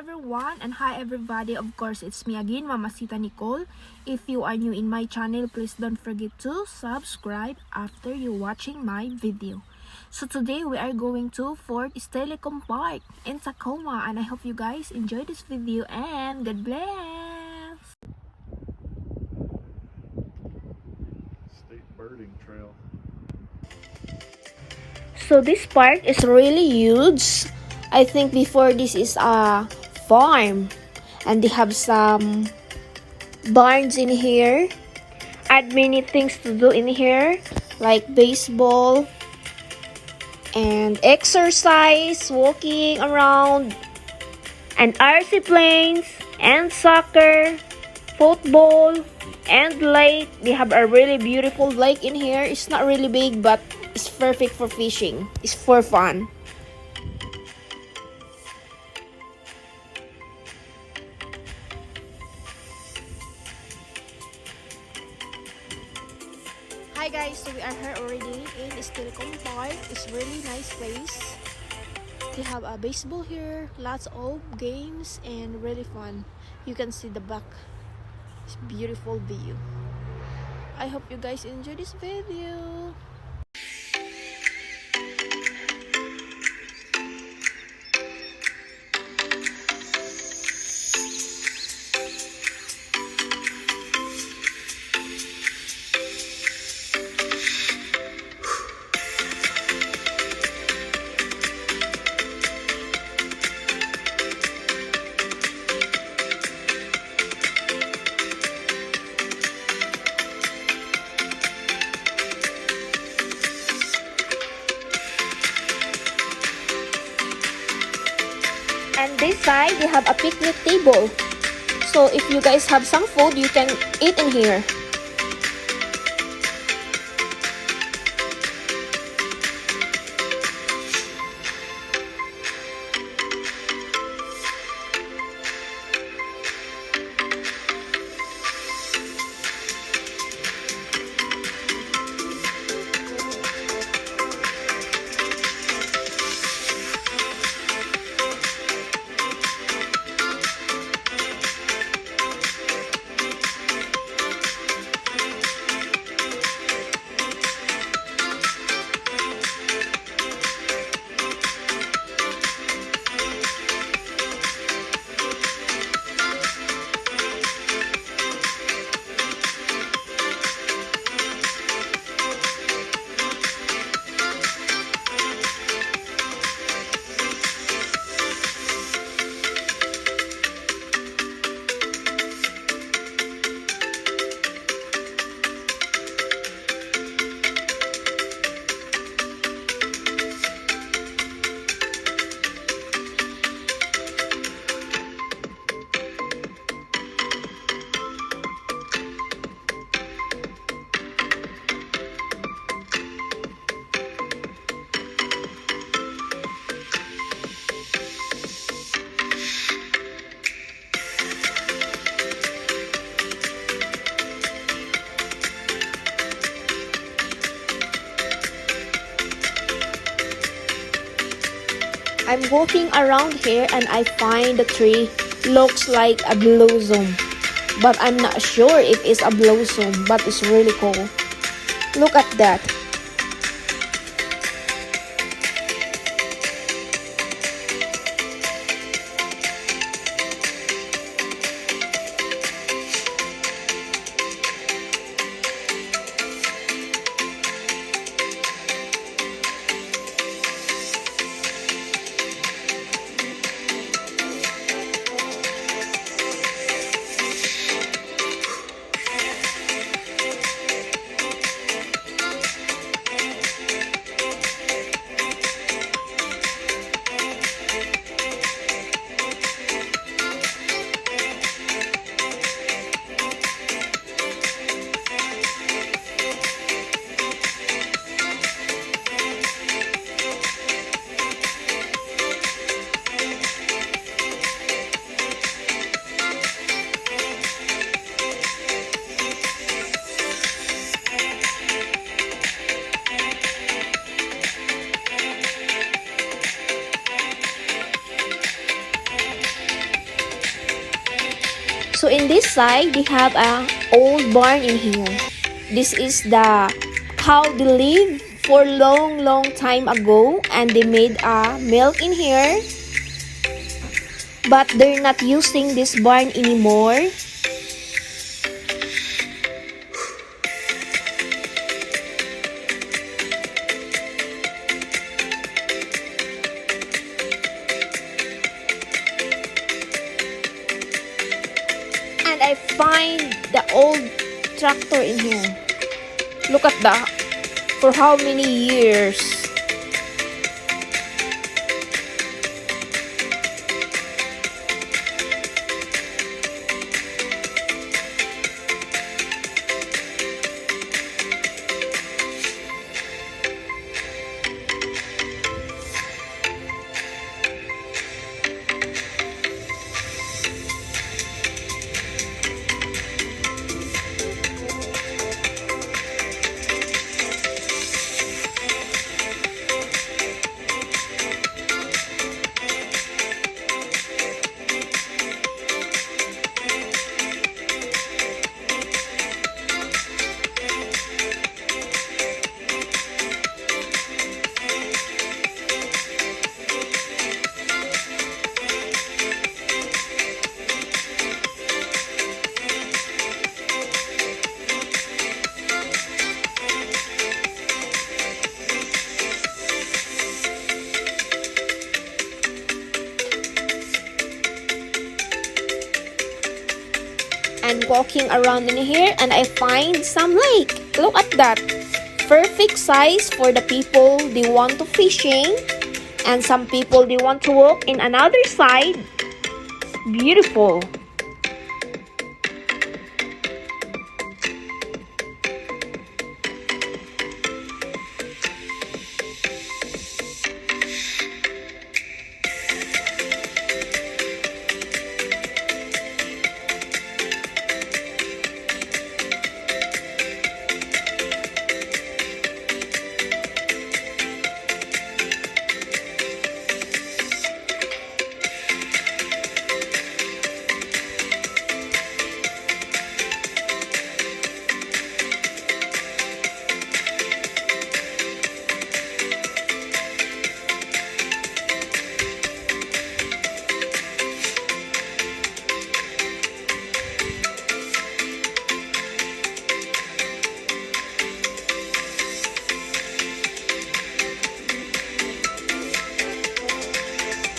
everyone and hi everybody. Of course, it's me again, Mamasita Nicoll. If you are new in my channel, please don't forget to subscribe after you watching my video. So today we are going to Ft.STEILACOOM Park in Tacoma, and I hope you guys enjoy this video and God bless. State birding trail. So this park is really huge. I think before this is a farm and they have some barns in here and many things to do in here like baseball and exercise, walking around, and RC planes and soccer, football, and lake. They have a really beautiful lake in here. It's not really big but it's perfect for fishing. It's for fun. Hi guys, so we are here already in STeilacoon Park. It's really nice place. They have a baseball here, lots of games and really fun. You can see the back. It's beautiful view. I hope you guys enjoy this video. And this side, they have a picnic table. So if you guys have some food, you can eat in here. I'm walking around here and I find the tree looks like a blossom, but I'm not sure if it's a blossom, but it's really cool. Look at that. Also in this side, they have a old barn in here. This is the cow they lived for long time ago, and they made milk in here. But they're not using this barn anymore. And I find the old tractor in here. Look at that. For how many years? And walking around in here, and I find some lake. Look at that. Perfect size for the people they want to fishing, and some people they want to walk in another side. Beautiful.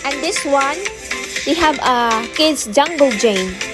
And this one, they have a kids jungle gym.